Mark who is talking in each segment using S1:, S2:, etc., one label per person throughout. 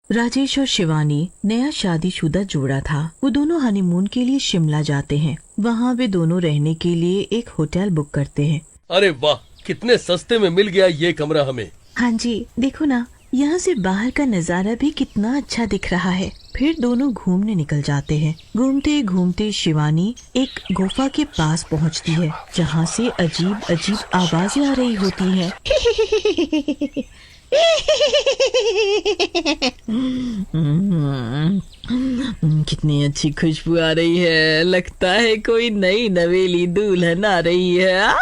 S1: राजेश और शिवानी नया शादीशुदा जोड़ा था। वो दोनों हनीमून के लिए शिमला जाते हैं। वहाँ वे दोनों रहने के लिए एक होटल बुक करते हैं।
S2: अरे वाह, कितने सस्ते में मिल गया ये कमरा हमें।
S1: हाँ जी, देखो ना, यहाँ से बाहर का नजारा भी कितना अच्छा दिख रहा है। फिर दोनों घूमने निकल जाते हैं। घूमते घूमते शिवानी एक गुफा के पास पहुँचती है, जहाँ से अजीब अजीब आवाजें आ रही होती हैं। कितनी अच्छी खुशबू आ रही है। लगता है कोई नई नवेली दुल्हन आ रही है।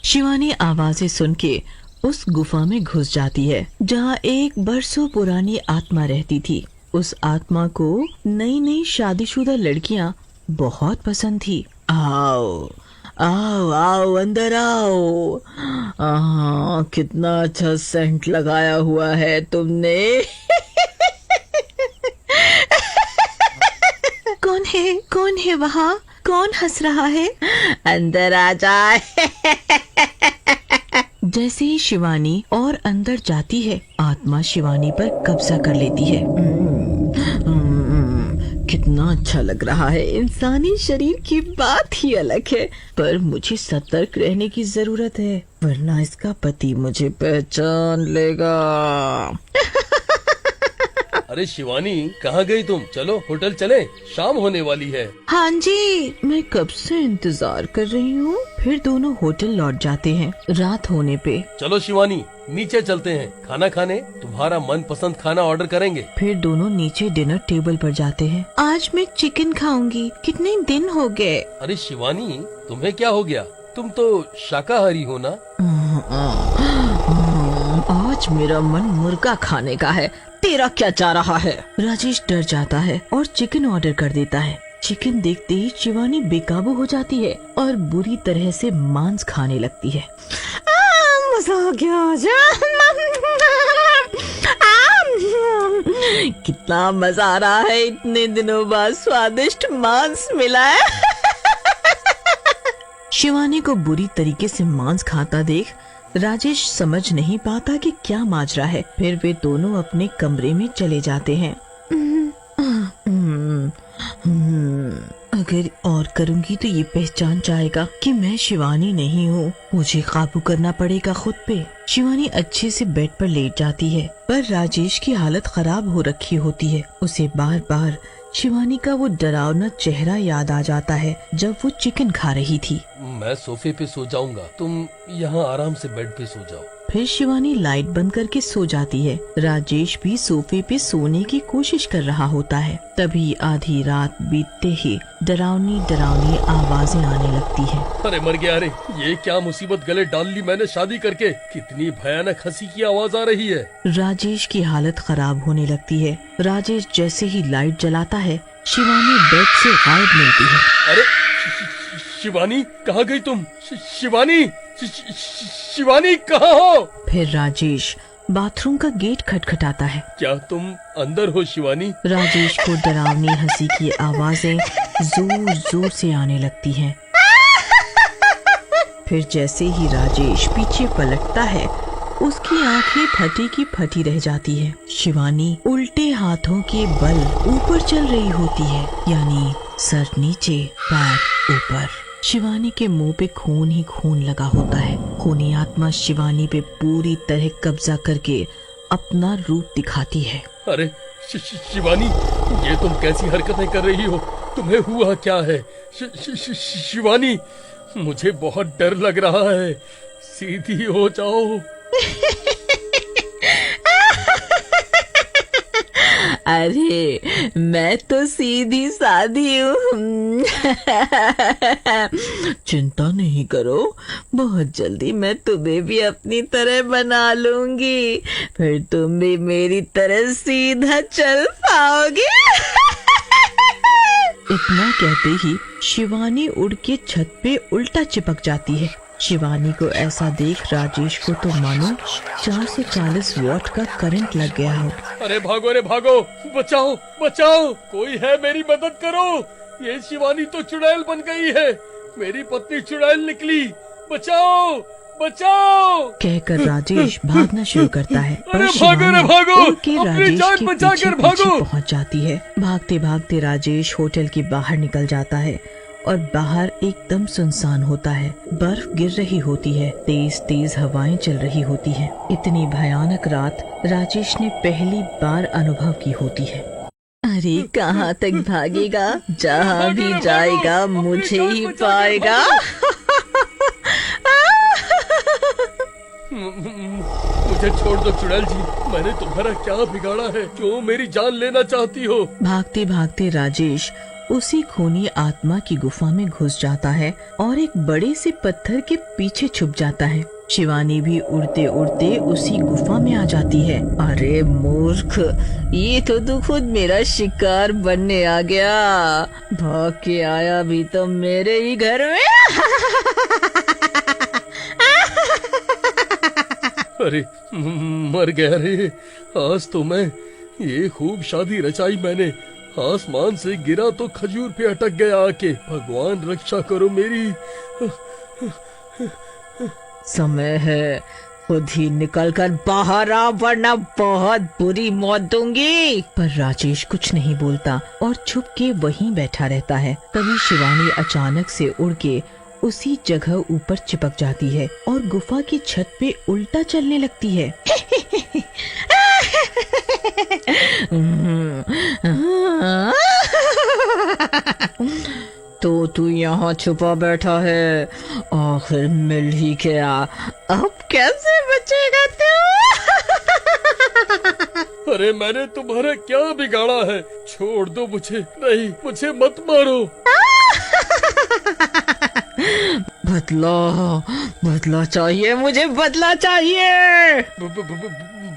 S1: शिवानी आवाजें सुन के उस गुफा में घुस जाती है, जहाँ एक बरसों पुरानी आत्मा रहती थी। उस आत्मा को नई नई शादीशुदा लड़कियां बहुत पसंद थी। आओ आओ आओ, अंदर आओ। कितना अच्छा सेंट लगाया हुआ है तुमने। कौन है वहाँ? कौन हंस रहा है? अंदर आ जाए। जैसे ही शिवानी और अंदर जाती है, आत्मा शिवानी पर कब्जा कर लेती है। कितना अच्छा लग रहा है। इंसानी शरीर की बात ही अलग है, पर मुझे सतर्क रहने की जरूरत है, वरना इसका पति मुझे पहचान लेगा।
S2: अरे शिवानी, कहाँ गई तुम? चलो होटल चले, शाम होने वाली है।
S1: हाँ जी, मैं कब से इंतजार कर रही हूँ। फिर दोनों होटल लौट जाते हैं। रात होने पे
S2: चलो शिवानी, नीचे चलते हैं खाना खाने। तुम्हारा मनपसंद खाना ऑर्डर करेंगे।
S1: फिर दोनों नीचे डिनर टेबल पर जाते हैं। आज मैं चिकन खाऊंगी, कितने दिन हो गए।
S2: अरे शिवानी, तुम्हें क्या हो गया? तुम तो शाकाहारी हो ना?
S1: आज मेरा मन मुर्गा खाने का है। तेरा क्या चाह रहा है? राजेश डर जाता है और चिकन ऑर्डर कर देता है। चिकन देखते ही शिवानी बेकाबू हो जाती है और बुरी तरह से मांस खाने लगती है। मजा आ गया। कितना मजा आ रहा है, इतने दिनों बाद स्वादिष्ट मांस मिला है। शिवानी को बुरी तरीके से मांस खाता देख राजेश समझ नहीं पाता कि क्या माजरा है। फिर वे दोनों अपने कमरे में चले जाते हैं। अगर और करूंगी तो ये पहचान जाएगा कि मैं शिवानी नहीं हूँ। मुझे काबू करना पड़ेगा खुद पे। शिवानी अच्छे से बेड पर लेट जाती है, पर राजेश की हालत खराब हो रखी होती है। उसे बार बार शिवानी का वो डरावना चेहरा याद आ जाता है जब वो चिकन खा रही थी।
S2: मैं सोफे पे सो जाऊंगा, तुम यहाँ आराम से बेड पे सो जाओ।
S1: फिर शिवानी लाइट बंद करके सो जाती है। राजेश भी सोफे पे सोने की कोशिश कर रहा होता है। तभी आधी रात बीतते ही डरावनी डरावनी आवाजें आने लगती हैं।
S2: अरे मर गया। अरे ये क्या मुसीबत गले डाल ली मैंने शादी करके। कितनी भयानक हंसी की आवाज आ रही है।
S1: राजेश की हालत खराब होने लगती है। राजेश जैसे ही लाइट जलाता है, शिवानी बेड से गायब मिलती है।
S2: अरे शिवानी, कहाँ गई तुम? शिवानी, शिवानी कहाँ हो?
S1: फिर राजेश बाथरूम का गेट खटखटाता है।
S2: क्या तुम अंदर हो शिवानी?
S1: राजेश को डरावनी हंसी की आवाजें जोर जोर से आने लगती हैं। फिर जैसे ही राजेश पीछे पलटता है, उसकी आंखें फटी की फटी रह जाती है। शिवानी उल्टे हाथों के बल ऊपर चल रही होती है, यानी सर नीचे पैर ऊपर। शिवानी के मुंह पे खून ही खून लगा होता है। खूनी आत्मा शिवानी पे पूरी तरह कब्जा करके अपना रूप दिखाती है।
S2: अरे शिवानी, ये तुम कैसी हरकतें कर रही हो? तुम्हें हुआ क्या है? शिवानी, मुझे बहुत डर लग रहा है। सीधी हो जाओ।
S1: अरे मैं तो सीधी सादी हूँ। चिंता नहीं करो, बहुत जल्दी मैं तुम्हें भी अपनी तरह बना लूंगी। फिर तुम भी मेरी तरह सीधा चल पाओगे। इतना कहते ही शिवानी उड़ के छत पे उल्टा चिपक जाती है। शिवानी को ऐसा देख राजेश को तो मानो 440 वॉट का करंट लग गया हो।
S2: अरे भागो, रे भागो, बचाओ बचाओ, कोई है, मेरी मदद करो। ये शिवानी तो चुड़ैल बन गई है। मेरी पत्नी चुड़ैल निकली। बचाओ बचाओ।
S1: कहकर राजेश भागना शुरू करता है।
S2: अरे
S1: पर
S2: भागो रे
S1: शिवानी
S2: भागो,
S1: उड़ के
S2: अपनी
S1: राजेश
S2: जान
S1: के
S2: बचा
S1: पीछे
S2: कर भागो।
S1: पीछे पहुंच जाती है। भागते भागते राजेश होटल के बाहर निकल जाता है और बाहर एकदम सुनसान होता है। बर्फ गिर रही होती है, तेज तेज हवाएं चल रही होती हैं। इतनी भयानक रात राजेश ने पहली बार अनुभव की होती है। अरे कहाँ तक भागेगा, जहाँ भी जाएगा मुझे ही पाएगा।
S2: मुझे छोड़ दो चुड़ैल जी, मैंने तुम्हारा क्या बिगाड़ा है, क्यों मेरी जान लेना चाहती हो?
S1: भागते भागते राजेश उसी खूनी आत्मा की गुफा में घुस जाता है और एक बड़े से पत्थर के पीछे छुप जाता है। शिवानी भी उड़ते उड़ते उसी गुफा में आ जाती है। अरे मूर्ख, ये तो तू खुद मेरा शिकार बनने आ गया। भाग के आया भी तो मेरे ही घर में।
S2: अरे मर गया रे, आज तो मैं ये खूब शादी रचाई मैंने, आसमान से गिरा तो खजूर पे अटक गया आके। भगवान रक्षा करो मेरी।
S1: समय है, खुद ही निकल कर बाहर आ, वरना बहुत बुरी मौत दूंगी। पर राजेश कुछ नहीं बोलता और छुप के वहीं बैठा रहता है। तभी शिवानी अचानक से उड़ के उसी जगह ऊपर चिपक जाती है और गुफा की छत पे उल्टा चलने लगती है। तो तू यहाँ छुपा बैठा है, आखिर मिल ही गया। अब कैसे बचेगा तू?
S2: अरे मैंने तुम्हारा क्या बिगाड़ा है, छोड़ दो मुझे। नहीं, मुझे मत मारो।
S1: बदला चाहिए मुझे, बदला चाहिए।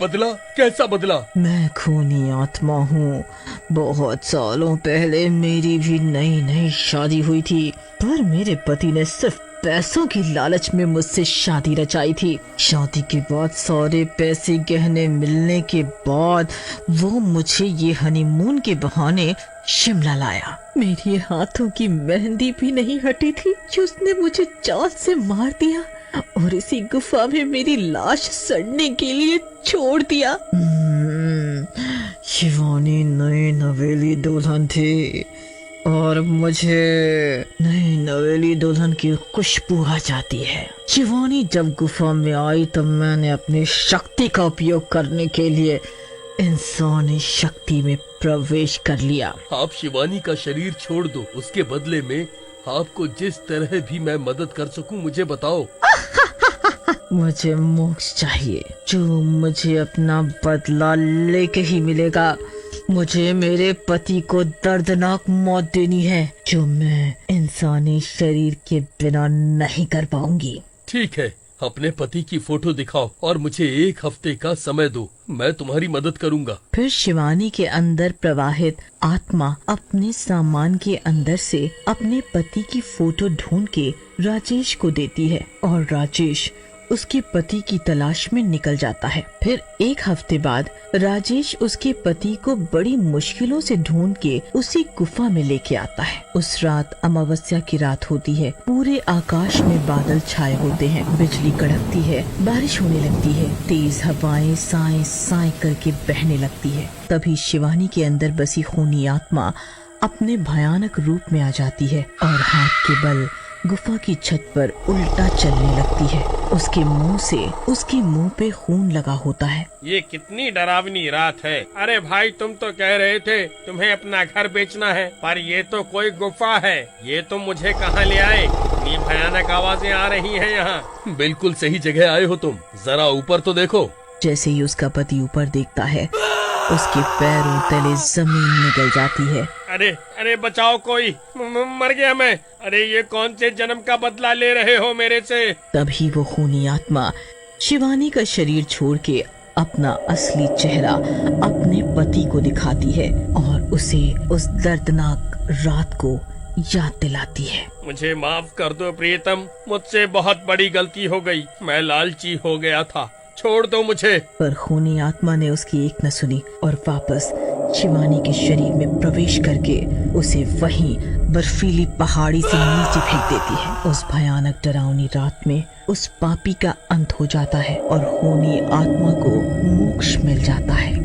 S2: बदला? कैसा बदला?
S1: मैं खूनी आत्मा हूँ। बहुत सालों पहले मेरी भी नई नई शादी हुई थी, पर मेरे पति ने सिर्फ पैसों की लालच में मुझसे शादी रचाई थी। शादी के बाद सारे पैसे गहने मिलने के बाद वो मुझे ये हनीमून के बहाने शिमला लाया। मेरे हाथों की मेहंदी भी नहीं हटी थी कि उसने मुझे जान से मार दिया और इसी गुफा में मेरी लाश सड़ने के लिए छोड़ दिया। शिवानी नई नवेली दुल्हन थी और मुझे नई नवेली दुल्हन की खुशबू आ जाती है। शिवानी जब गुफा में आई तब मैंने अपनी शक्ति का उपयोग करने के लिए इंसानी शक्ति में प्रवेश कर लिया।
S2: आप शिवानी का शरीर छोड़ दो, उसके बदले में आपको जिस तरह भी मैं मदद कर सकूं मुझे बताओ।
S1: मुझे मोक्ष चाहिए, जो मुझे अपना बदला लेके ही मिलेगा। मुझे मेरे पति को दर्दनाक मौत देनी है, जो मैं इंसानी शरीर के बिना नहीं कर पाऊंगी।
S2: ठीक है, अपने पति की फोटो दिखाओ और मुझे 1 हफ्ते का समय दो, मैं तुम्हारी मदद करूंगा।
S1: फिर शिवानी के अंदर प्रवाहित आत्मा अपने सामान के अंदर से अपने पति की फोटो ढूंढ के राजेश को देती है और राजेश उसके पति की तलाश में निकल जाता है। फिर 1 हफ्ते बाद राजेश उसके पति को बड़ी मुश्किलों से ढूंढ के उसी गुफा में लेके आता है। उस रात अमावस्या की रात होती है। पूरे आकाश में बादल छाए होते हैं, बिजली कड़कती है, बारिश होने लगती है, तेज हवाएं साए साए करके बहने लगती है। तभी शिवानी के अंदर बसी खूनी आत्मा अपने भयानक रूप में आ जाती है और हाथ के बल गुफा की छत पर उल्टा चलने लगती है। उसके मुंह पे खून लगा होता है।
S3: ये कितनी डरावनी रात है। अरे भाई, तुम तो कह रहे थे तुम्हें अपना घर बेचना है, पर ये तो कोई गुफा है। ये तुम मुझे कहाँ ले आए? इतनी भयानक आवाजें आ रही हैं यहाँ।
S2: बिल्कुल सही जगह आए हो तुम, जरा ऊपर तो देखो।
S1: जैसे ही उसका पति ऊपर देखता है, उसके पैरों तले जमीन निकल जाती है।
S3: अरे बचाओ कोई, मर गया मैं। अरे ये कौन से जन्म का बदला ले रहे हो मेरे से?
S1: तभी वो खूनी आत्मा शिवानी का शरीर छोड़ के अपना असली चेहरा अपने पति को दिखाती है और उसे उस दर्दनाक रात को याद दिलाती है।
S3: मुझे माफ कर दो प्रियतम, मुझसे बहुत बड़ी गलती हो गई। मैं लालची हो गया था, छोड़ दो मुझे।
S1: पर खूनी आत्मा ने उसकी एक न सुनी और वापस शिवानी के शरीर में प्रवेश करके उसे वहीं बर्फीली पहाड़ी से नीचे फेंक देती है। उस भयानक डरावनी रात में उस पापी का अंत हो जाता है और होनी आत्मा को मोक्ष मिल जाता है।